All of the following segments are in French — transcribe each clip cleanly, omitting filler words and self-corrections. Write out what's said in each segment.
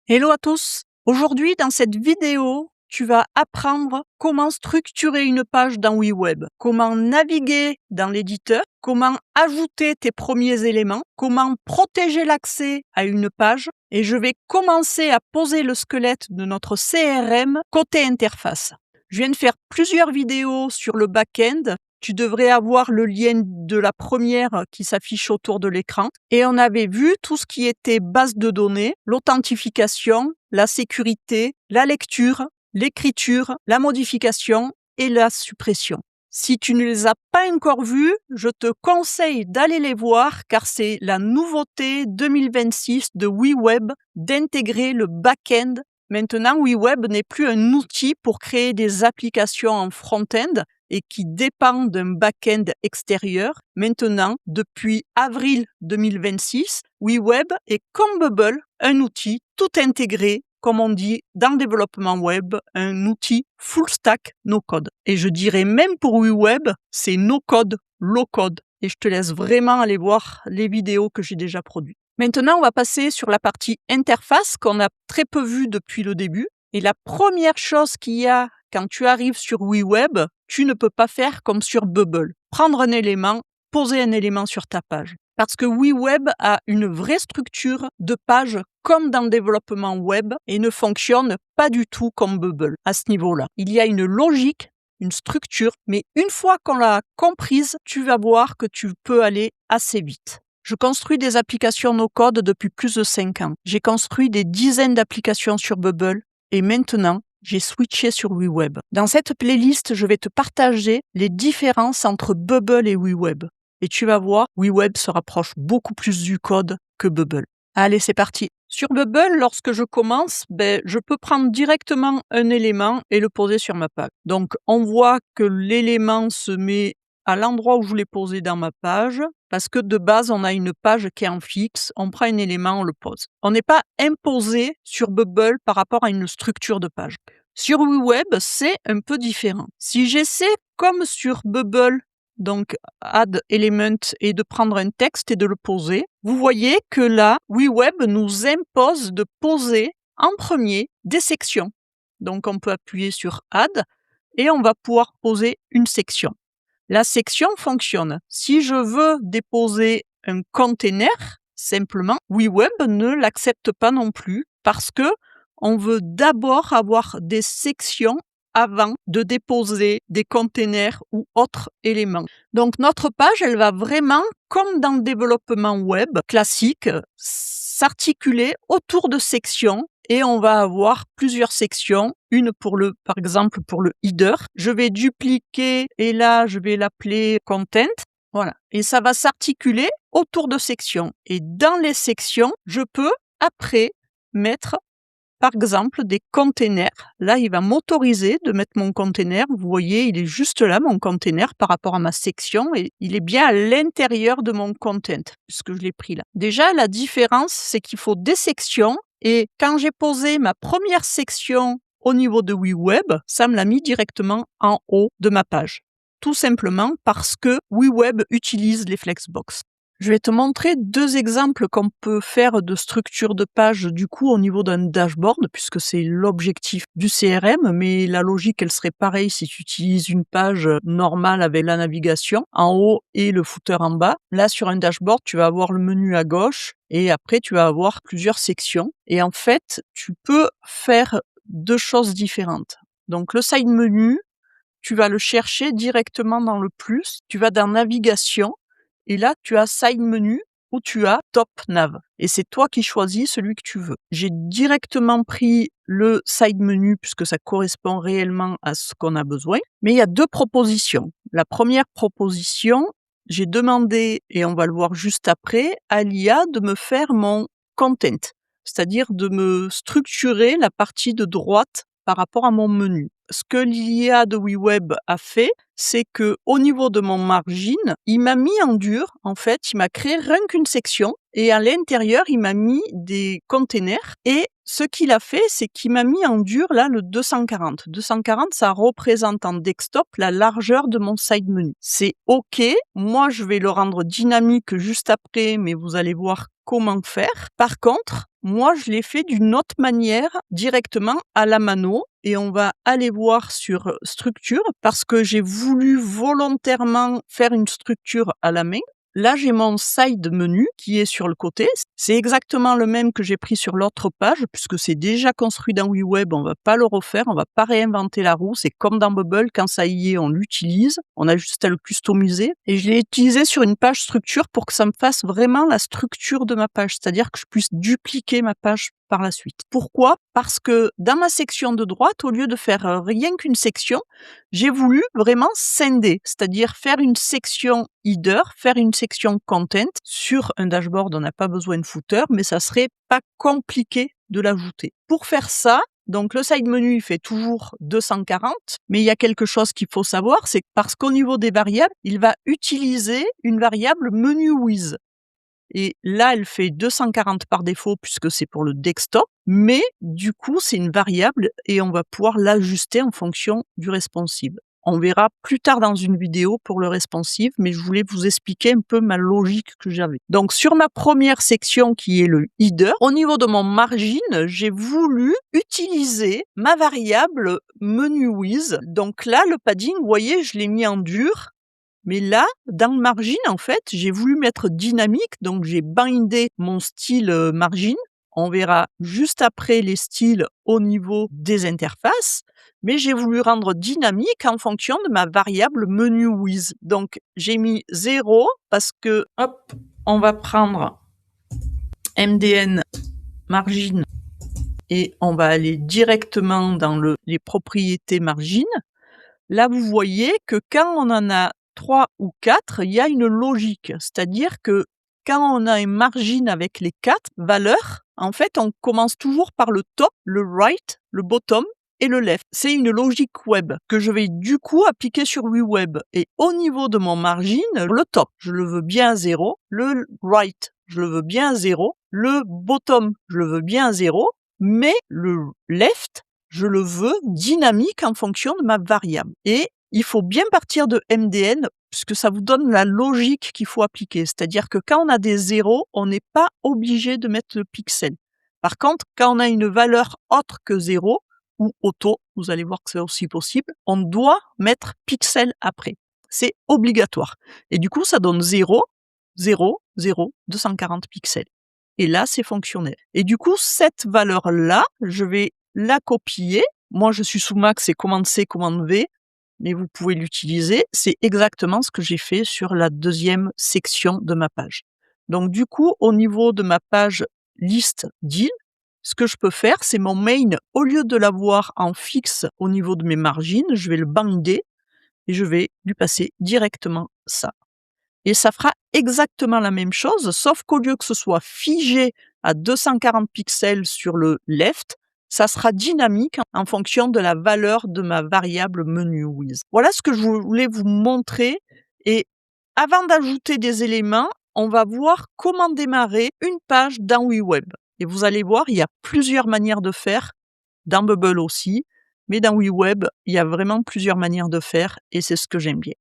Hello à tous! Aujourd'hui, dans cette vidéo, tu vas apprendre comment structurer une page dans WeWeb, comment naviguer dans l'éditeur, comment ajouter tes premiers éléments, comment protéger l'accès à une page et je vais commencer à poser le squelette de notre CRM côté interface. Je viens de faire plusieurs vidéos sur le back-end. Tu devrais avoir le lien de la première qui s'affiche autour de l'écran. Et on avait vu tout ce qui était base de données, l'authentification, la sécurité, la lecture, l'écriture, la modification et la suppression. Si tu ne les as pas encore vus, je te conseille d'aller les voir car c'est la nouveauté 2026 de WeWeb d'intégrer le back-end. Maintenant, WeWeb n'est plus un outil pour créer des applications en front-end et qui dépend d'un back-end extérieur. Maintenant, depuis avril 2026, WeWeb est comme Bubble, un outil tout intégré, comme on dit dans le développement web, un outil full stack no code. Et je dirais même pour WeWeb, c'est no code, low code. Et je te laisse vraiment aller voir les vidéos que j'ai déjà produites. Maintenant, on va passer sur la partie interface qu'on a très peu vue depuis le début. Et la première chose qu'il y a quand tu arrives sur WeWeb, tu ne peux pas faire comme sur Bubble. Prendre un élément, poser un élément sur ta page. Parce que WeWeb a une vraie structure de page comme dans le développement web et ne fonctionne pas du tout comme Bubble à ce niveau-là. Il y a une logique, une structure, mais une fois qu'on l'a comprise, tu vas voir que tu peux aller assez vite. Je construis des applications no-code depuis plus de 5 ans. J'ai construit des dizaines d'applications sur Bubble et maintenant, j'ai switché sur WeWeb. Dans cette playlist, je vais te partager les différences entre Bubble et WeWeb. Et tu vas voir, WeWeb se rapproche beaucoup plus du code que Bubble. Allez, c'est parti. Sur Bubble, lorsque je commence, je peux prendre directement un élément et le poser sur ma page. Donc, on voit que l'élément se met à l'endroit où je l'ai posé dans ma page, parce que de base, on a une page qui est en fixe, on prend un élément, on le pose. On n'est pas imposé sur Bubble par rapport à une structure de page. Sur WeWeb, c'est un peu différent. Si j'essaie, comme sur Bubble, donc add element et de prendre un texte et de le poser, vous voyez que là, WeWeb nous impose de poser en premier des sections. Donc on peut appuyer sur add et on va pouvoir poser une section. La section fonctionne. Si je veux déposer un container, simplement, WeWeb ne l'accepte pas non plus parce que on veut d'abord avoir des sections avant de déposer des containers ou autres éléments. Donc notre page, elle va vraiment, comme dans le développement web classique, s'articuler autour de sections et on va avoir plusieurs sections, une par exemple pour le header. Je vais dupliquer et là je vais l'appeler content. Voilà. Et ça va s'articuler autour de sections. Et dans les sections, je peux après mettre par exemple des containers. Là, il va m'autoriser de mettre mon container. Vous voyez, il est juste là, mon container, par rapport à ma section. Et il est bien à l'intérieur de mon content, puisque je l'ai pris là. Déjà, la différence, c'est qu'il faut des sections. Et quand j'ai posé ma première section au niveau de WeWeb, ça me l'a mis directement en haut de ma page. Tout simplement parce que WeWeb utilise les Flexbox. Je vais te montrer 2 exemples qu'on peut faire de structure de page du coup au niveau d'un dashboard puisque c'est l'objectif du CRM, mais la logique elle serait pareille si tu utilises une page normale avec la navigation en haut et le footer en bas. Là sur un dashboard, tu vas avoir le menu à gauche et après tu vas avoir plusieurs sections et en fait, tu peux faire 2 choses différentes. Donc le side menu, tu vas le chercher directement dans le plus, tu vas dans navigation. Et là, tu as Side Menu ou tu as Top Nav. Et c'est toi qui choisis celui que tu veux. J'ai directement pris le Side Menu puisque ça correspond réellement à ce qu'on a besoin. Mais il y a 2 propositions. La première proposition, j'ai demandé, et on va le voir juste après, à l'IA de me faire mon content. C'est-à-dire de me structurer la partie de droite par rapport à mon menu. Ce que l'IA de WeWeb a fait, c'est que au niveau de mon margin, il m'a mis en dur. En fait, il m'a créé rien qu'une section et à l'intérieur, il m'a mis des containers et ce qu'il a fait, c'est qu'il m'a mis en dur là le 240. 240, ça représente en desktop la largeur de mon side menu. C'est OK. Moi, je vais le rendre dynamique juste après, mais vous allez voir comment faire. Par contre, moi, je l'ai fait d'une autre manière, directement à la mano. Et on va aller voir sur structure parce que j'ai voulu volontairement faire une structure à la main. Là, j'ai mon side menu qui est sur le côté. C'est exactement le même que j'ai pris sur l'autre page puisque c'est déjà construit dans WeWeb. On va pas le refaire, on va pas réinventer la roue. C'est comme dans Bubble, quand ça y est, on l'utilise. On a juste à le customiser. Et je l'ai utilisé sur une page structure pour que ça me fasse vraiment la structure de ma page. C'est-à-dire que je puisse dupliquer ma page par la suite. Pourquoi ? Parce que dans ma section de droite, au lieu de faire rien qu'une section, j'ai voulu vraiment scinder, c'est-à-dire faire une section header, faire une section content. Sur un dashboard, on n'a pas besoin de footer, mais ça serait pas compliqué de l'ajouter. Pour faire ça, donc le side menu il fait toujours 240, mais il y a quelque chose qu'il faut savoir, c'est que parce qu'au niveau des variables, il va utiliser une variable menu with. Et là, elle fait 240 par défaut puisque c'est pour le desktop, mais du coup, c'est une variable et on va pouvoir l'ajuster en fonction du responsive. On verra plus tard dans une vidéo pour le responsive, mais je voulais vous expliquer un peu ma logique que j'avais. Donc, sur ma première section qui est le header, au niveau de mon margin, j'ai voulu utiliser ma variable menu with. Donc là, le padding, vous voyez, je l'ai mis en dur. Mais là, dans le margin, en fait, j'ai voulu mettre dynamique, donc j'ai bindé mon style margin. On verra juste après les styles au niveau des interfaces, mais j'ai voulu rendre dynamique en fonction de ma variable menu with. Donc j'ai mis 0 parce que, hop, on va prendre MDN margin et on va aller directement dans les propriétés margin. Là, vous voyez que quand on en a 3 ou 4, il y a une logique. C'est-à-dire que quand on a un margin avec les 4 valeurs, en fait, on commence toujours par le top, le right, le bottom et le left. C'est une logique web que je vais du coup appliquer sur WeWeb. Et au niveau de mon margin, le top, je le veux bien à 0. Le right, je le veux bien à 0. Le bottom, je le veux bien à 0. Mais le left, je le veux dynamique en fonction de ma variable. Et il faut bien partir de MDN puisque ça vous donne la logique qu'il faut appliquer. C'est-à-dire que quand on a des zéros, on n'est pas obligé de mettre le pixel. Par contre, quand on a une valeur autre que 0 ou auto, vous allez voir que c'est aussi possible, on doit mettre pixel après. C'est obligatoire. Et du coup, ça donne 0, 0, 0, 240 pixels. Et là, c'est fonctionnel. Et du coup, cette valeur-là, je vais la copier. Moi, je suis sous Mac, c'est commande C, commande V, mais vous pouvez l'utiliser. C'est exactement ce que j'ai fait sur la deuxième section de ma page. Donc, du coup, au niveau de ma page liste deal, ce que je peux faire, c'est mon main, au lieu de l'avoir en fixe au niveau de mes margins, je vais le binder et je vais lui passer directement ça. Et ça fera exactement la même chose, sauf qu'au lieu que ce soit figé à 240 pixels sur le left, ça sera dynamique en fonction de la valeur de ma variable menu with. Voilà ce que je voulais vous montrer. Et avant d'ajouter des éléments, on va voir comment démarrer une page dans WeWeb. Et vous allez voir, il y a plusieurs manières de faire, dans Bubble aussi, mais dans WeWeb, il y a vraiment plusieurs manières de faire et c'est ce que j'aime bien.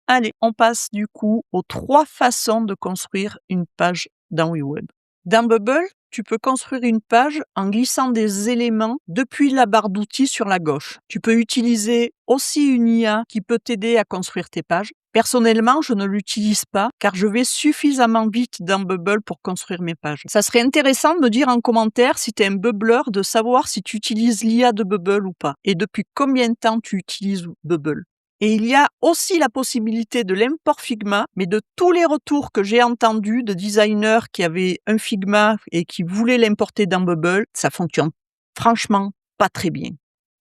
Allez, on passe du coup aux 3 façons de construire une page dans WeWeb. Dans Bubble, tu peux construire une page en glissant des éléments depuis la barre d'outils sur la gauche. Tu peux utiliser aussi une IA qui peut t'aider à construire tes pages. Personnellement, je ne l'utilise pas car je vais suffisamment vite dans Bubble pour construire mes pages. Ça serait intéressant de me dire en commentaire si tu es un bubbler, de savoir si tu utilises l'IA de Bubble ou pas et depuis combien de temps tu utilises Bubble. Et il y a aussi la possibilité de l'import Figma, mais de tous les retours que j'ai entendus de designers qui avaient un Figma et qui voulaient l'importer dans Bubble, ça fonctionne franchement pas très bien.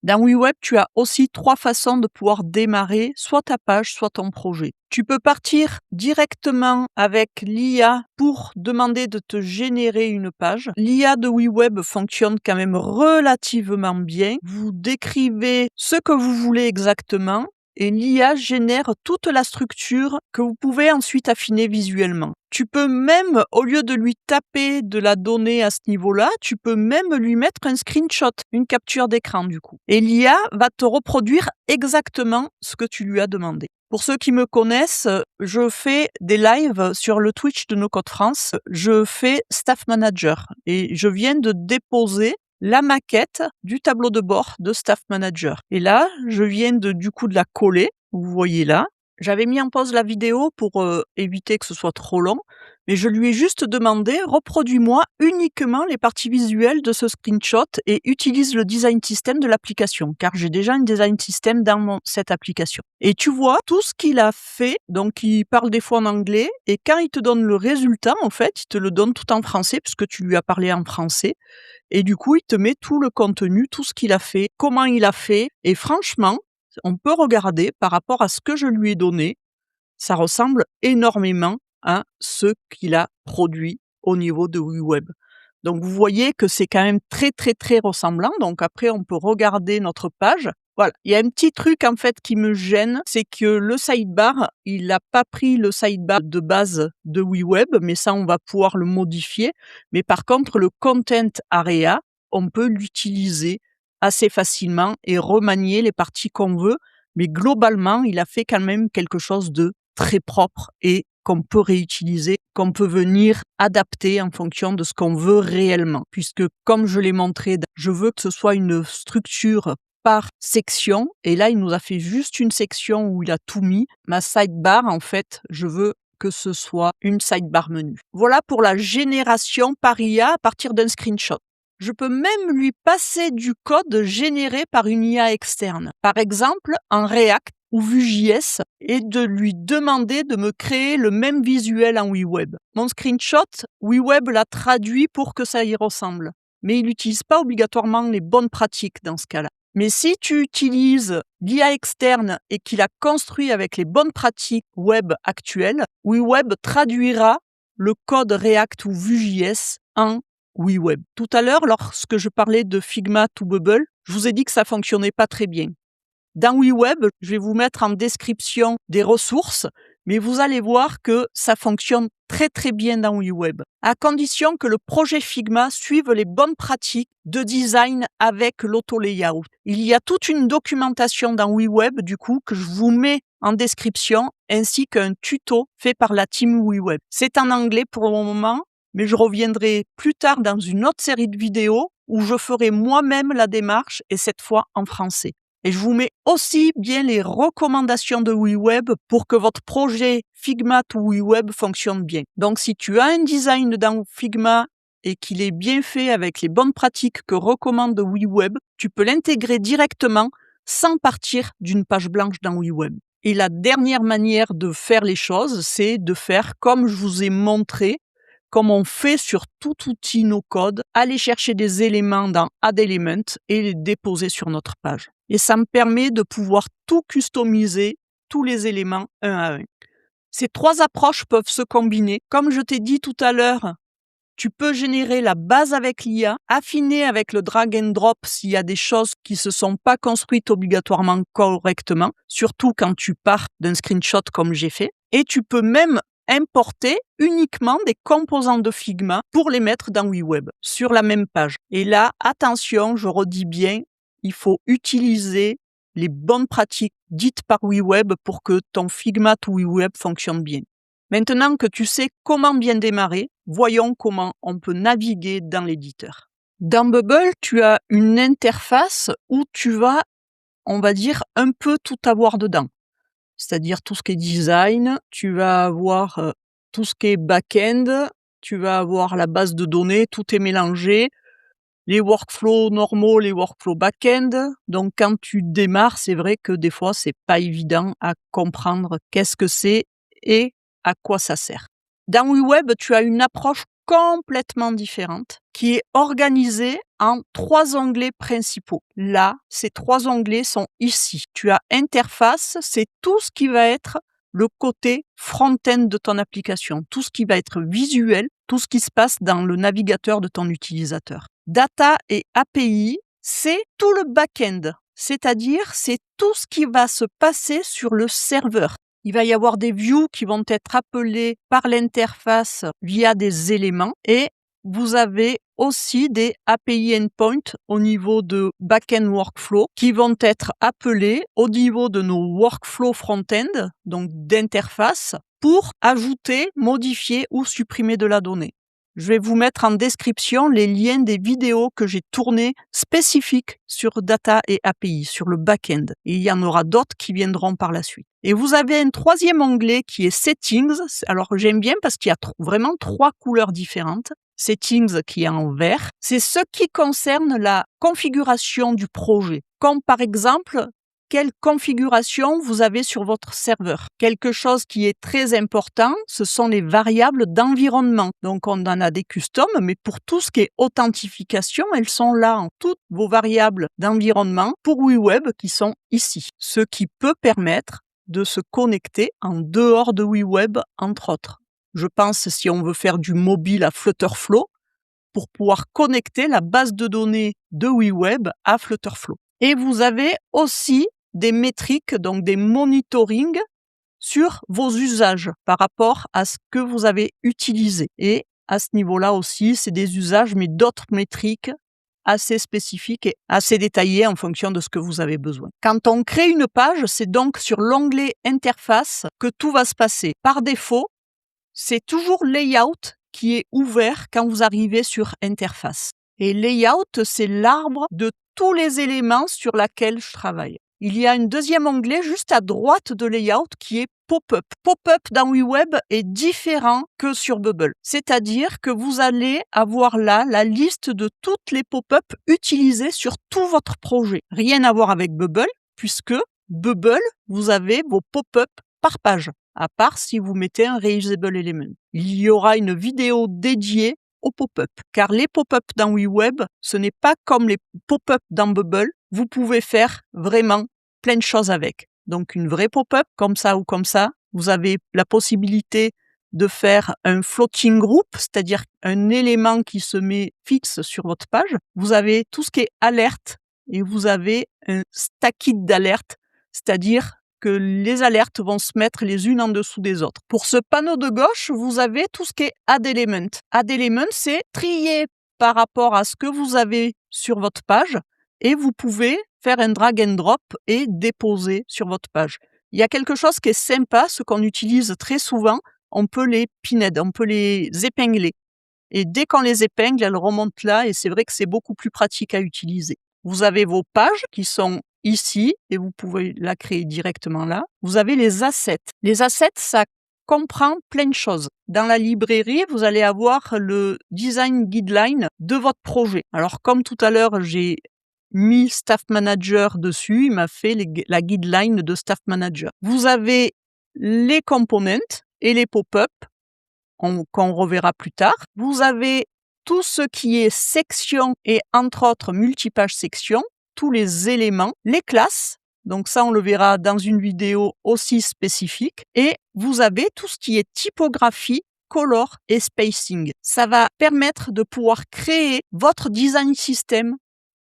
Dans WeWeb, tu as aussi 3 façons de pouvoir démarrer soit ta page, soit ton projet. Tu peux partir directement avec l'IA pour demander de te générer une page. L'IA de WeWeb fonctionne quand même relativement bien. Vous décrivez ce que vous voulez exactement et l'IA génère toute la structure que vous pouvez ensuite affiner visuellement. Tu peux même, au lieu de lui taper de la donnée à ce niveau-là, tu peux même lui mettre un screenshot, une capture d'écran du coup. Et l'IA va te reproduire exactement ce que tu lui as demandé. Pour ceux qui me connaissent, je fais des lives sur le Twitch de No Code France. Je fais Staff Manager et je viens de déposer la maquette du tableau de bord de Staff Manager. Et là, je viens de la coller, vous voyez là. J'avais mis en pause la vidéo pour éviter que ce soit trop long, mais je lui ai juste demandé « Reproduis-moi uniquement les parties visuelles de ce screenshot et utilise le design system de l'application », car j'ai déjà un design system dans cette application. Et tu vois tout ce qu'il a fait, donc il parle des fois en anglais, et quand il te donne le résultat, en fait, il te le donne tout en français, puisque tu lui as parlé en français. Et du coup, il te met tout le contenu, tout ce qu'il a fait, comment il a fait. Et franchement, on peut regarder par rapport à ce que je lui ai donné, ça ressemble énormément à ce qu'il a produit au niveau de WeWeb. Donc vous voyez que c'est quand même très très très ressemblant. Donc après on peut regarder notre page. Voilà, il y a un petit truc en fait qui me gêne, c'est que le sidebar, il n'a pas pris le sidebar de base de WeWeb, mais ça on va pouvoir le modifier. Mais par contre le content area, on peut l'utiliser assez facilement et remanier les parties qu'on veut. Mais globalement, il a fait quand même quelque chose de très propre et qu'on peut réutiliser, qu'on peut venir adapter en fonction de ce qu'on veut réellement. Puisque, comme je l'ai montré, je veux que ce soit une structure par section. Et là, il nous a fait juste une section où il a tout mis. Ma sidebar, en fait, je veux que ce soit une sidebar menu. Voilà pour la génération par IA à partir d'un screenshot. Je peux même lui passer du code généré par une IA externe. Par exemple, en React ou Vue.js et de lui demander de me créer le même visuel en WeWeb. Mon screenshot, WeWeb l'a traduit pour que ça y ressemble. Mais il n'utilise pas obligatoirement les bonnes pratiques dans ce cas-là. Mais si tu utilises l'IA externe et qu'il a construit avec les bonnes pratiques web actuelles, WeWeb traduira le code React ou Vue.js en WeWeb. Tout à l'heure, lorsque je parlais de Figma to Bubble, je vous ai dit que ça fonctionnait pas très bien. Dans WeWeb, je vais vous mettre en description des ressources, mais vous allez voir que ça fonctionne très très bien dans WeWeb, à condition que le projet Figma suive les bonnes pratiques de design avec l'auto-layout. Il y a toute une documentation dans WeWeb, du coup, que je vous mets en description, ainsi qu'un tuto fait par la team WeWeb. C'est en anglais pour le moment, mais je reviendrai plus tard dans une autre série de vidéos où je ferai moi-même la démarche et cette fois en français. Et je vous mets aussi bien les recommandations de WeWeb pour que votre projet Figma to WeWeb fonctionne bien. Donc si tu as un design dans Figma et qu'il est bien fait avec les bonnes pratiques que recommande WeWeb, tu peux l'intégrer directement sans partir d'une page blanche dans WeWeb. Et la dernière manière de faire les choses, c'est de faire comme je vous ai montré, comme on fait sur tout outil no-code, aller chercher des éléments dans Add Element et les déposer sur notre page. Et ça me permet de pouvoir tout customiser, tous les éléments un à un. Ces trois approches peuvent se combiner. Comme je t'ai dit tout à l'heure, tu peux générer la base avec l'IA, affiner avec le drag and drop s'il y a des choses qui ne se sont pas construites obligatoirement correctement, surtout quand tu pars d'un screenshot comme j'ai fait. Et tu peux même importer uniquement des composants de Figma pour les mettre dans WeWeb, sur la même page. Et là, attention, je redis bien, il faut utiliser les bonnes pratiques dites par WeWeb pour que ton Figma to WeWeb fonctionne bien. Maintenant que tu sais comment bien démarrer, voyons comment on peut naviguer dans l'éditeur. Dans Bubble, tu as une interface où tu vas, on va dire, un peu tout avoir dedans. C'est-à-dire tout ce qui est design, tu vas avoir tout ce qui est back-end, tu vas avoir la base de données, tout est mélangé, les workflows normaux, les workflows back-end. Donc quand tu démarres, c'est vrai que des fois, c'est pas évident à comprendre qu'est-ce que c'est et à quoi ça sert. Dans WeWeb, tu as une approche complètement différente qui est organisée en 3 onglets principaux. Là, ces 3 onglets sont ici. Tu as interface, c'est tout ce qui va être le côté front-end de ton application, tout ce qui va être visuel, tout ce qui se passe dans le navigateur de ton utilisateur. Data et API, c'est tout le back-end, c'est-à-dire c'est tout ce qui va se passer sur le serveur. Il va y avoir des views qui vont être appelés par l'interface via des éléments et vous avez aussi des API endpoints au niveau de back-end workflow qui vont être appelés au niveau de nos workflows front-end, donc d'interface, pour ajouter, modifier ou supprimer de la donnée. Je vais vous mettre en description les liens des vidéos que j'ai tournées spécifiques sur Data et API, sur le back-end. Et il y en aura d'autres qui viendront par la suite. Et vous avez un troisième onglet qui est Settings. Alors j'aime bien parce qu'il y a vraiment 3 couleurs différentes. Settings qui est en vert, c'est ce qui concerne la configuration du projet. Comme par exemple, quelle configuration vous avez sur votre serveur. Quelque chose qui est très important, ce sont les variables d'environnement. Donc on en a des customs, mais pour tout ce qui est authentification, elles sont là en toutes vos variables d'environnement pour WeWeb qui sont ici. Ce qui peut permettre de se connecter en dehors de WeWeb, entre autres. Je pense si on veut faire du mobile à Flutterflow, pour pouvoir connecter la base de données de WeWeb à Flutterflow. Et vous avez aussi des métriques, donc des monitoring sur vos usages par rapport à ce que vous avez utilisé. Et à ce niveau-là aussi, c'est des usages, mais d'autres métriques assez spécifiques et assez détaillées en fonction de ce que vous avez besoin. Quand on crée une page, c'est donc sur l'onglet Interface que tout va se passer. Par défaut, c'est toujours Layout qui est ouvert quand vous arrivez sur Interface. Et Layout, c'est l'arbre de tous les éléments sur lesquels je travaille. Il y a un deuxième onglet juste à droite de Layout qui est Pop-up. Pop-up dans WeWeb est différent que sur Bubble. C'est-à-dire que vous allez avoir là la liste de toutes les pop-up utilisées sur tout votre projet. Rien à voir avec Bubble, puisque Bubble, vous avez vos pop-up par page, à part si vous mettez un reusable element. Il y aura une vidéo dédiée aux pop-up, car les pop-up dans WeWeb, ce n'est pas comme les pop-up dans Bubble. Vous pouvez faire vraiment plein de choses avec. Donc une vraie pop-up, comme ça ou comme ça. Vous avez la possibilité de faire un floating group, c'est-à-dire un élément qui se met fixe sur votre page. Vous avez tout ce qui est alerte et vous avez un stacked d'alerte, c'est-à-dire que les alertes vont se mettre les unes en dessous des autres. Pour ce panneau de gauche, vous avez tout ce qui est add element. Add element, c'est trier par rapport à ce que vous avez sur votre page et vous pouvez faire un drag and drop et déposer sur votre page. Il y a quelque chose qui est sympa, ce qu'on utilise très souvent, on peut les pinhead, on peut les épingler. Et dès qu'on les épingle, elles remontent là et c'est vrai que c'est beaucoup plus pratique à utiliser. Vous avez vos pages qui sont ici et vous pouvez la créer directement là. Vous avez les assets. Les assets, ça comprend plein de choses. Dans la librairie, vous allez avoir le design guideline de votre projet. Alors comme tout à l'heure, j'ai mis Staff Manager dessus, il m'a fait la guideline de Staff Manager. Vous avez les components et les pop-up qu'on reverra plus tard. Vous avez tout ce qui est section et entre autres multipage section, tous les éléments, les classes, donc ça on le verra dans une vidéo aussi spécifique, et vous avez tout ce qui est typographie, color et spacing. Ça va permettre de pouvoir créer votre design system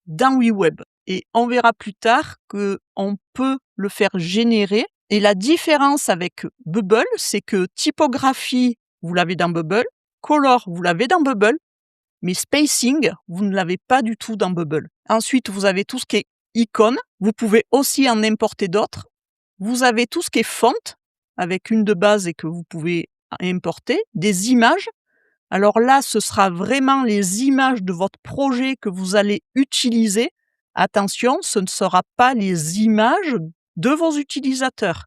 dans WeWeb. Et on verra plus tard qu'on peut le faire générer. Et la différence avec Bubble, c'est que typographie, vous l'avez dans Bubble, color, vous l'avez dans Bubble, mais spacing, vous ne l'avez pas du tout dans Bubble. Ensuite, vous avez tout ce qui est icône. Vous pouvez aussi en importer d'autres. Vous avez tout ce qui est font, avec une de base et que vous pouvez importer. Des images. Alors là, ce sera vraiment les images de votre projet que vous allez utiliser. Attention, ce ne sera pas les images de vos utilisateurs.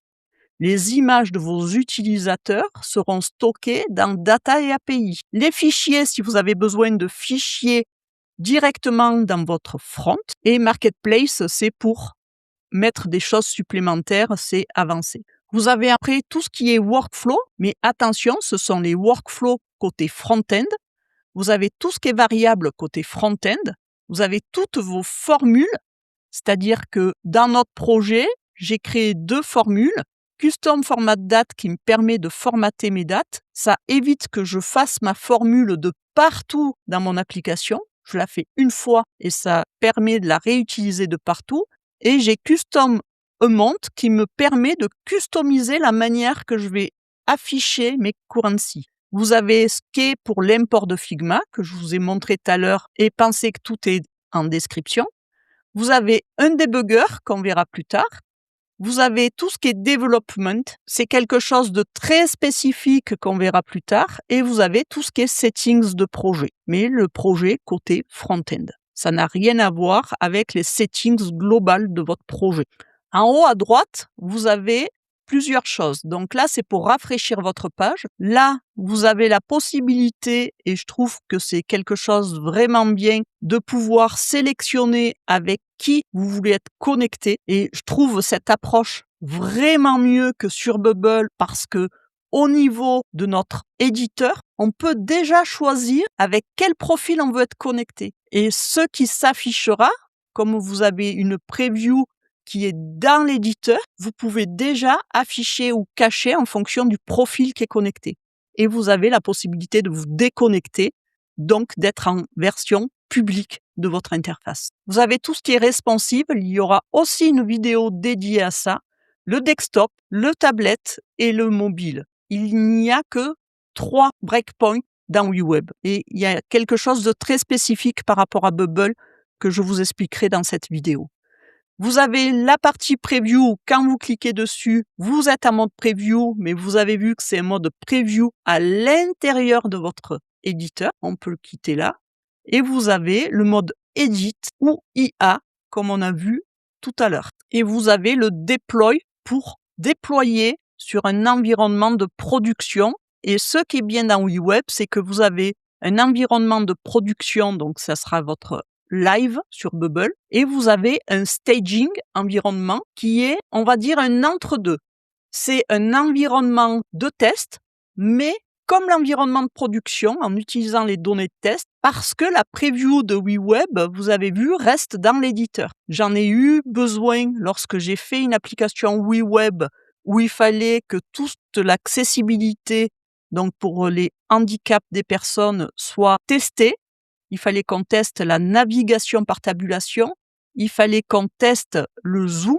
Les images de vos utilisateurs seront stockées dans Data et API. Les fichiers, si vous avez besoin de fichiers directement dans votre front. Et Marketplace, c'est pour mettre des choses supplémentaires, c'est avancé. Vous avez après tout ce qui est workflow, mais attention, ce sont les workflows côté front-end. Vous avez tout ce qui est variable côté front-end. Vous avez toutes vos formules, c'est-à-dire que dans notre projet, j'ai créé 2 formules. Custom Format Date qui me permet de formater mes dates. Ça évite que je fasse ma formule de partout dans mon application. Je la fais une fois et ça permet de la réutiliser de partout. Et j'ai Custom amount qui me permet de customiser la manière que je vais afficher mes currencies. Vous avez ce qui est pour l'import de Figma, que je vous ai montré tout à l'heure, et pensez que tout est en description. Vous avez un debugger qu'on verra plus tard. Vous avez tout ce qui est development, c'est quelque chose de très spécifique qu'on verra plus tard. Et vous avez tout ce qui est settings de projet, mais le projet côté front-end. Ça n'a rien à voir avec les settings globales de votre projet. En haut à droite, vous avez plusieurs choses. Donc là, c'est pour rafraîchir votre page. Là, vous avez la possibilité, et je trouve que c'est quelque chose vraiment bien, de pouvoir sélectionner avec qui vous voulez être connecté. Et je trouve cette approche vraiment mieux que sur Bubble parce que au niveau de notre éditeur, on peut déjà choisir avec quel profil on veut être connecté. Et ce qui s'affichera, comme vous avez une preview qui est dans l'éditeur, vous pouvez déjà afficher ou cacher en fonction du profil qui est connecté. Et vous avez la possibilité de vous déconnecter, donc d'être en version publique de votre interface. Vous avez tout ce qui est responsive, il y aura aussi une vidéo dédiée à ça, le desktop, le tablette et le mobile. Il n'y a que 3 breakpoints dans WeWeb. Et il y a quelque chose de très spécifique par rapport à Bubble que je vous expliquerai dans cette vidéo. Vous avez la partie preview. Quand vous cliquez dessus, vous êtes en mode preview, mais vous avez vu que c'est un mode preview à l'intérieur de votre éditeur. On peut le quitter là. Et vous avez le mode edit ou IA, comme on a vu tout à l'heure. Et vous avez le deploy pour déployer sur un environnement de production. Et ce qui est bien dans WeWeb, c'est que vous avez un environnement de production, donc ça sera votre live sur Bubble, et vous avez un staging environnement qui est, on va dire, un entre-deux. C'est un environnement de test, mais comme l'environnement de production, en utilisant les données de test, parce que la preview de WeWeb, vous avez vu, reste dans l'éditeur. J'en ai eu besoin lorsque j'ai fait une application WeWeb où il fallait que toute l'accessibilité, donc pour les handicaps des personnes, soit testée. Il fallait qu'on teste la navigation par tabulation, il fallait qu'on teste le zoom,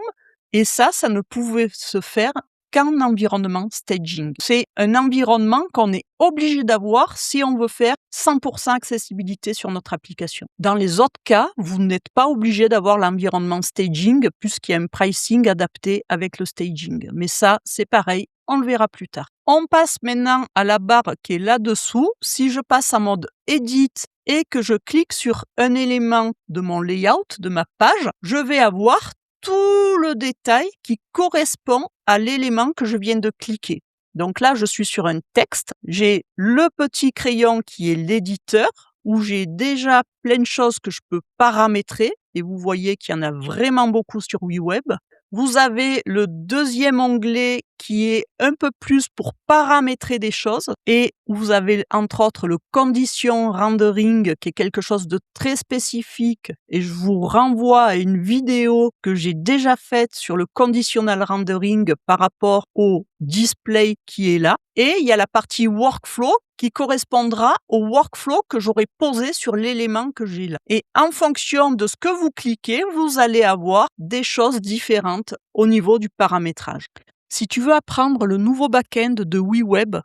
et ça ne pouvait se faire qu'en environnement staging. C'est un environnement qu'on est obligé d'avoir si on veut faire 100% accessibilité sur notre application. Dans les autres cas, vous n'êtes pas obligé d'avoir l'environnement staging puisqu'il y a un pricing adapté avec le staging. Mais ça, c'est pareil, on le verra plus tard. On passe maintenant à la barre qui est là-dessous. Si je passe en mode Edit et que je clique sur un élément de mon layout, de ma page, je vais avoir tout le détail qui correspond à l'élément que je viens de cliquer. Donc là, je suis sur un texte. J'ai le petit crayon qui est l'éditeur, où j'ai déjà plein de choses que je peux paramétrer. Et vous voyez qu'il y en a vraiment beaucoup sur WeWeb. Vous avez le deuxième onglet qui est un peu plus pour paramétrer des choses. Et vous avez entre autres le condition rendering qui est quelque chose de très spécifique. Et je vous renvoie à une vidéo que j'ai déjà faite sur le conditional rendering par rapport au display qui est là. Et il y a la partie workflow qui correspondra au workflow que j'aurai posé sur l'élément que j'ai là. Et en fonction de ce que vous cliquez, vous allez avoir des choses différentes au niveau du paramétrage. Si tu veux apprendre le nouveau back-end de WeWeb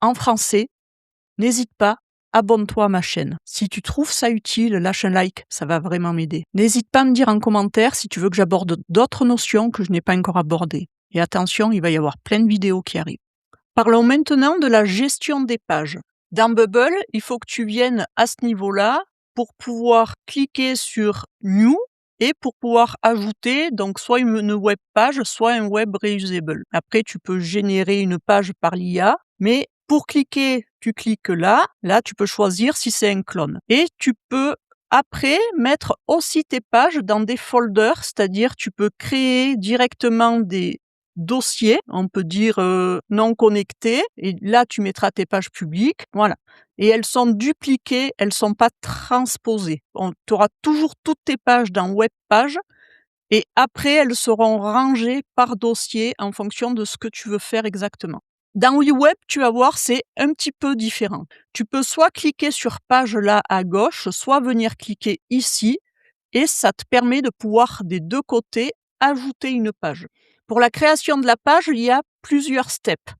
en français, n'hésite pas, abonne-toi à ma chaîne. Si tu trouves ça utile, lâche un like, ça va vraiment m'aider. N'hésite pas à me dire en commentaire si tu veux que j'aborde d'autres notions que je n'ai pas encore abordées. Et attention, il va y avoir plein de vidéos qui arrivent. Parlons maintenant de la gestion des pages. Dans Bubble, il faut que tu viennes à ce niveau-là pour pouvoir cliquer sur New et pour pouvoir ajouter donc soit une web page, soit un web reusable. Après, tu peux générer une page par l'IA, mais pour cliquer, tu cliques là. Là, tu peux choisir si c'est un clone. Et tu peux après mettre aussi tes pages dans des folders, c'est-à-dire tu peux créer directement des dossiers, on peut dire non connectés, et là tu mettras tes pages publiques, voilà. Et elles sont dupliquées, elles sont pas transposées. Tu auras toujours toutes tes pages dans web page, et après elles seront rangées par dossier en fonction de ce que tu veux faire exactement. Dans WeWeb, tu vas voir, c'est un petit peu différent. Tu peux soit cliquer sur page là à gauche, soit venir cliquer ici, et ça te permet de pouvoir des deux côtés ajouter une page. Pour la création de la page, il y a plusieurs steps.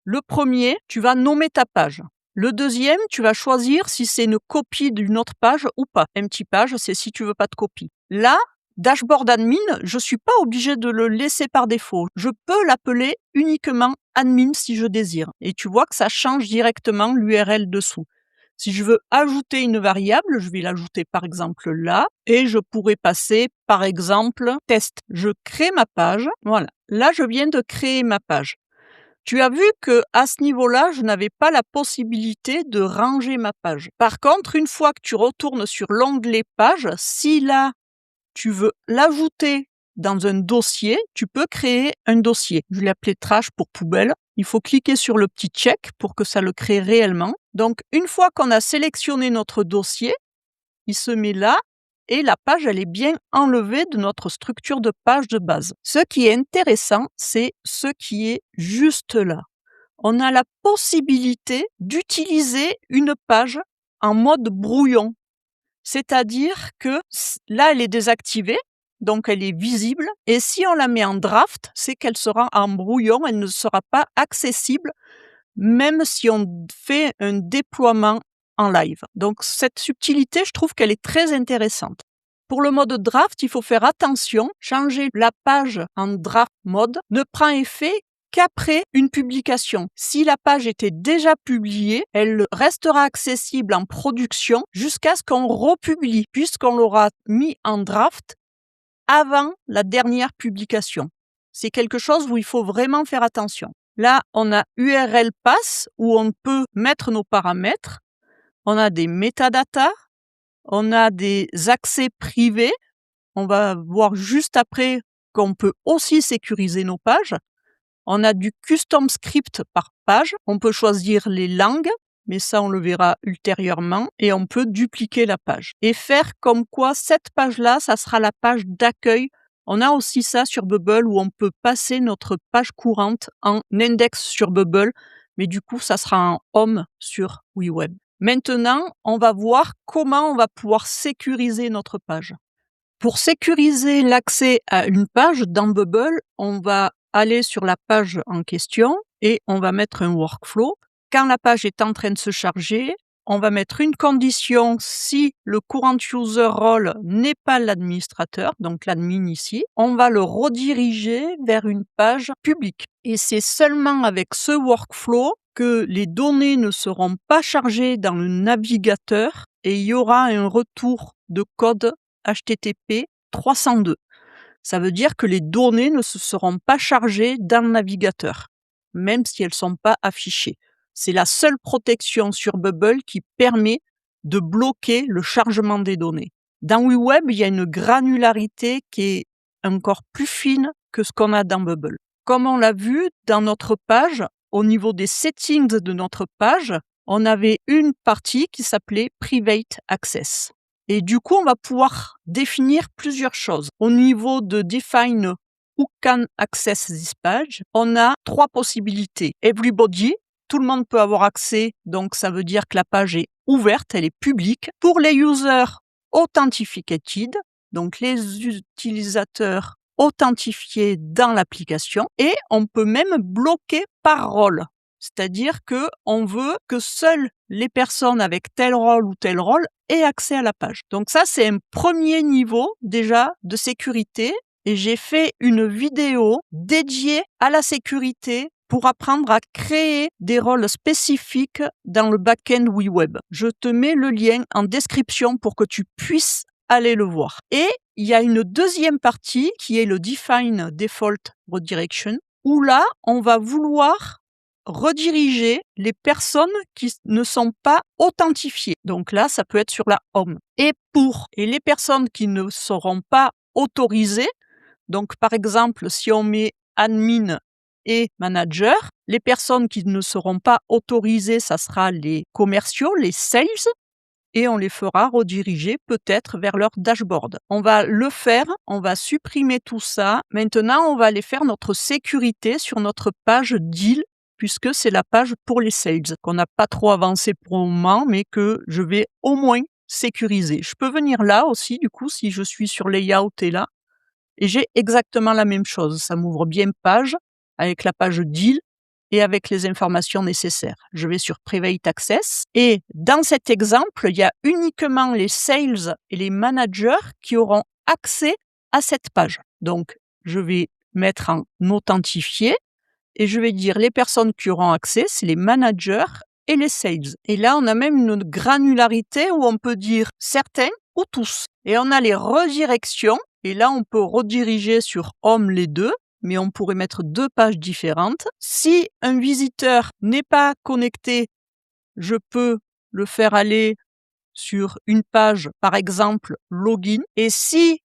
Le premier, tu vas nommer ta page. Le deuxième, tu vas choisir si c'est une copie d'une autre page ou pas. Empty page, c'est si tu veux pas de copie. Là, dashboard admin, je suis pas obligé de le laisser par défaut. Je peux l'appeler uniquement admin si je désire. Et tu vois que ça change directement l'URL dessous. Si je veux ajouter une variable, je vais l'ajouter par exemple là, et je pourrais passer par exemple test. Je crée ma page. Voilà. Là, je viens de créer ma page. Tu as vu que à ce niveau-là, je n'avais pas la possibilité de ranger ma page. Par contre, une fois que tu retournes sur l'onglet page, si là, tu veux l'ajouter dans un dossier, tu peux créer un dossier. Je l'ai appelé trash pour poubelle. Il faut cliquer sur le petit check pour que ça le crée réellement. Donc, une fois qu'on a sélectionné notre dossier, il se met là et la page, elle est bien enlevée de notre structure de page de base. Ce qui est intéressant, c'est ce qui est juste là. On a la possibilité d'utiliser une page en mode brouillon. C'est-à-dire que là, elle est désactivée, donc elle est visible. Et si on la met en draft, c'est qu'elle sera en brouillon, elle ne sera pas accessible, même si on fait un déploiement en live. Donc cette subtilité, je trouve qu'elle est très intéressante. Pour le mode draft, il faut faire attention. Changer la page en draft mode ne prend effet qu'après une publication. Si la page était déjà publiée, elle restera accessible en production jusqu'à ce qu'on republie, puisqu'on l'aura mis en draft avant la dernière publication. C'est quelque chose où il faut vraiment faire attention. Là, on a URL pass où on peut mettre nos paramètres. On a des métadatas. On a des accès privés. On va voir juste après qu'on peut aussi sécuriser nos pages. On a du custom script par page. On peut choisir les langues, mais ça, on le verra ultérieurement. Et on peut dupliquer la page. Et faire comme quoi cette page-là, ça sera la page d'accueil. On a aussi ça sur Bubble où on peut passer notre page courante en index sur Bubble. Mais du coup, ça sera en home sur WeWeb. Maintenant, on va voir comment on va pouvoir sécuriser notre page. Pour sécuriser l'accès à une page dans Bubble, on va aller sur la page en question et on va mettre un workflow. Quand la page est en train de se charger, on va mettre une condition si le current user role n'est pas l'administrateur, donc l'admin ici, on va le rediriger vers une page publique. Et c'est seulement avec ce workflow que les données ne seront pas chargées dans le navigateur et il y aura un retour de code HTTP 302. Ça veut dire que les données ne se seront pas chargées dans le navigateur, même si elles ne sont pas affichées. C'est la seule protection sur Bubble qui permet de bloquer le chargement des données. Dans WeWeb, il y a une granularité qui est encore plus fine que ce qu'on a dans Bubble. Comme on l'a vu dans notre page, au niveau des settings de notre page, on avait une partie qui s'appelait Private Access. Et du coup, on va pouvoir définir plusieurs choses. Au niveau de Define Who Can Access This Page, on a 3 possibilités. Everybody, tout le monde peut avoir accès, donc ça veut dire que la page est ouverte, elle est publique. Pour les users authenticated, donc les utilisateurs authentifiés dans l'application, et on peut même bloquer par rôle. C'est-à-dire qu'on veut que seules les personnes avec tel rôle ou tel rôle aient accès à la page. Donc ça, c'est un premier niveau déjà de sécurité. Et j'ai fait une vidéo dédiée à la sécurité pour apprendre à créer des rôles spécifiques dans le back-end WeWeb. Je te mets le lien en description pour que tu puisses aller le voir. Et il y a une deuxième partie qui est le Define Default Redirection, où là, on va vouloir rediriger les personnes qui ne sont pas authentifiées. Donc là, ça peut être sur la home. Et les personnes qui ne seront pas autorisées, donc par exemple, si on met admin et manager, les personnes qui ne seront pas autorisées, ça sera les commerciaux, les sales, et on les fera rediriger peut-être vers leur dashboard. On va le faire, on va supprimer tout ça. Maintenant, on va aller faire notre sécurité sur notre page deal, puisque c'est la page pour les sales, qu'on n'a pas trop avancé pour le moment, mais que je vais au moins sécuriser. Je peux venir là aussi, du coup, si je suis sur Layout et là, Et j'ai exactement la même chose. Ça m'ouvre bien page avec la page deal et avec les informations nécessaires. Je vais sur Private Access et dans cet exemple, il y a uniquement les sales et les managers qui auront accès à cette page. Donc, je vais mettre en authentifié et je vais dire les personnes qui auront accès, c'est les managers et les sales. Et là, on a même une granularité où on peut dire certains ou tous. Et on a les redirections. Et là, on peut rediriger sur Home les deux, mais on pourrait mettre deux pages différentes. Si un visiteur n'est pas connecté, je peux le faire aller sur une page, par exemple, login. Et si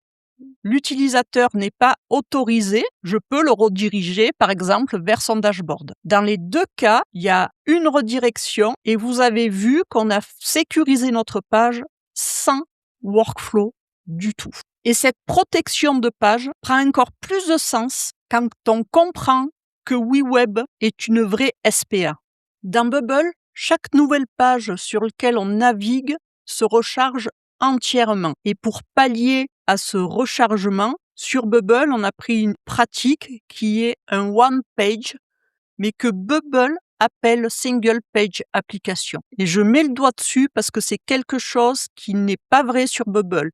l'utilisateur n'est pas autorisé, je peux le rediriger, par exemple, vers son dashboard. Dans les deux cas, il y a une redirection et vous avez vu qu'on a sécurisé notre page sans workflow du tout. Et cette protection de page prend encore plus de sens quand on comprend que WeWeb est une vraie SPA. Dans Bubble, chaque nouvelle page sur laquelle on navigue se recharge entièrement. Et pour pallier à ce rechargement, sur Bubble, on a pris une pratique qui est un one page, mais que Bubble appelle single page application. Et je mets le doigt dessus parce que c'est quelque chose qui n'est pas vrai sur Bubble.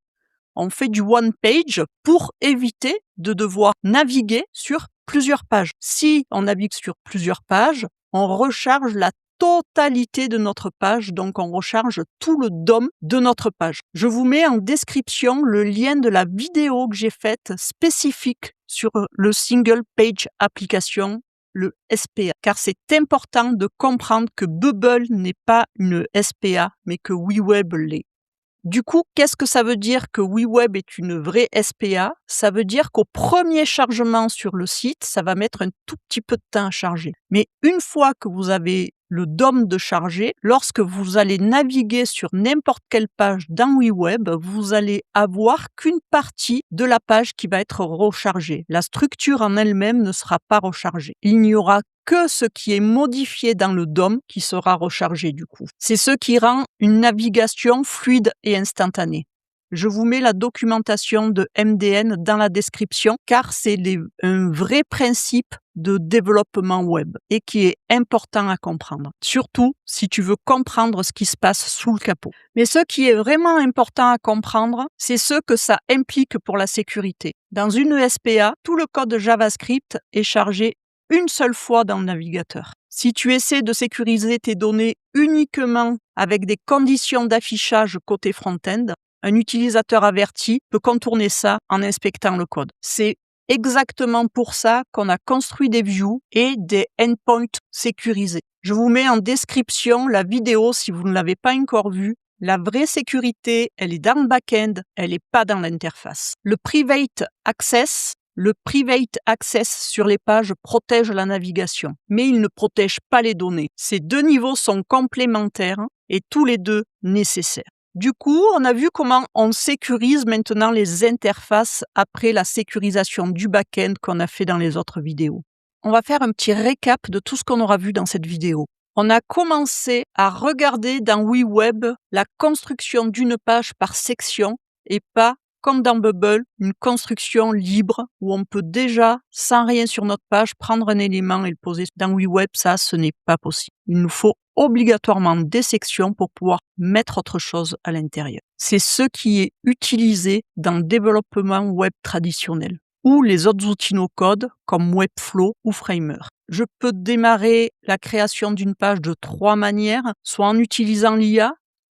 On fait du one page pour éviter de devoir naviguer sur plusieurs pages. Si on navigue sur plusieurs pages, on recharge la totalité de notre page, donc on recharge tout le DOM de notre page. Je vous mets en description le lien de la vidéo que j'ai faite spécifique sur le single page application, le SPA, car c'est important de comprendre que Bubble n'est pas une SPA, mais que WeWeb l'est. Du coup, qu'est-ce que ça veut dire que WeWeb est une vraie SPA? Ça veut dire qu'au premier chargement sur le site, ça va mettre un tout petit peu de temps à charger. Mais une fois que vous avez le DOM de charger, lorsque vous allez naviguer sur n'importe quelle page dans WeWeb, vous allez avoir qu'une partie de la page qui va être rechargée. La structure en elle-même ne sera pas rechargée. Il n'y aura que ce qui est modifié dans le DOM qui sera rechargé du coup. C'est ce qui rend une navigation fluide et instantanée. Je vous mets la documentation de MDN dans la description car c'est un vrai principe de développement web et qui est important à comprendre. Surtout si tu veux comprendre ce qui se passe sous le capot. Mais ce qui est vraiment important à comprendre, c'est ce que ça implique pour la sécurité. Dans une SPA, tout le code JavaScript est chargé une seule fois dans le navigateur. Si tu essaies de sécuriser tes données uniquement avec des conditions d'affichage côté front-end, un utilisateur averti peut contourner ça en inspectant le code. C'est exactement pour ça qu'on a construit des views et des endpoints sécurisés. Je vous mets en description la vidéo si vous ne l'avez pas encore vue. La vraie sécurité, elle est dans le back-end, elle n'est pas dans l'interface. Le private access sur les pages protège la navigation, mais il ne protège pas les données. Ces deux niveaux sont complémentaires et tous les deux nécessaires. Du coup, on a vu comment on sécurise maintenant les interfaces après la sécurisation du back-end qu'on a fait dans les autres vidéos. On va faire un petit récap de tout ce qu'on aura vu dans cette vidéo. On a commencé à regarder dans WeWeb la construction d'une page par section et pas comme dans Bubble, une construction libre où on peut déjà, sans rien sur notre page, prendre un élément et le poser. Dans WeWeb, ça, ce n'est pas possible. Il nous faut obligatoirement des sections pour pouvoir mettre autre chose à l'intérieur. C'est ce qui est utilisé dans le développement web traditionnel ou les autres outils no-code comme Webflow ou Framer. Je peux démarrer la création d'une page de 3 manières, soit en utilisant l'IA,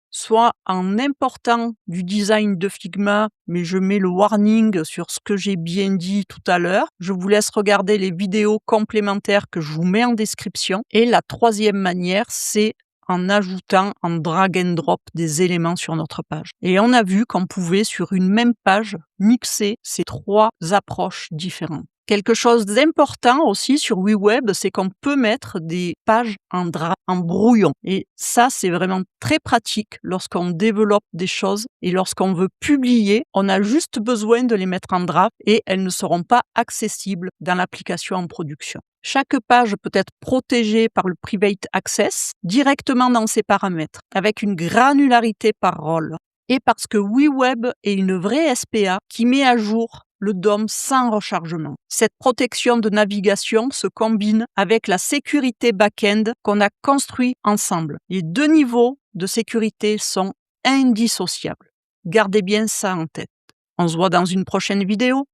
soit en important du design de Figma, mais je mets le warning sur ce que j'ai bien dit tout à l'heure. Je vous laisse regarder les vidéos complémentaires que je vous mets en description. Et la troisième manière, c'est en ajoutant en drag and drop des éléments sur notre page. Et on a vu qu'on pouvait, sur une même page, mixer ces 3 approches différentes. Quelque chose d'important aussi sur WeWeb, c'est qu'on peut mettre des pages en brouillon. Et ça, c'est vraiment très pratique lorsqu'on développe des choses et lorsqu'on veut publier, on a juste besoin de les mettre en draft et elles ne seront pas accessibles dans l'application en production. Chaque page peut être protégée par le Private Access directement dans ses paramètres, avec une granularité par rôle. et parce que WeWeb est une vraie SPA qui met à jour le DOM sans rechargement. Cette protection de navigation se combine avec la sécurité back-end qu'on a construit ensemble. Les deux niveaux de sécurité sont indissociables. Gardez bien ça en tête. On se voit dans une prochaine vidéo.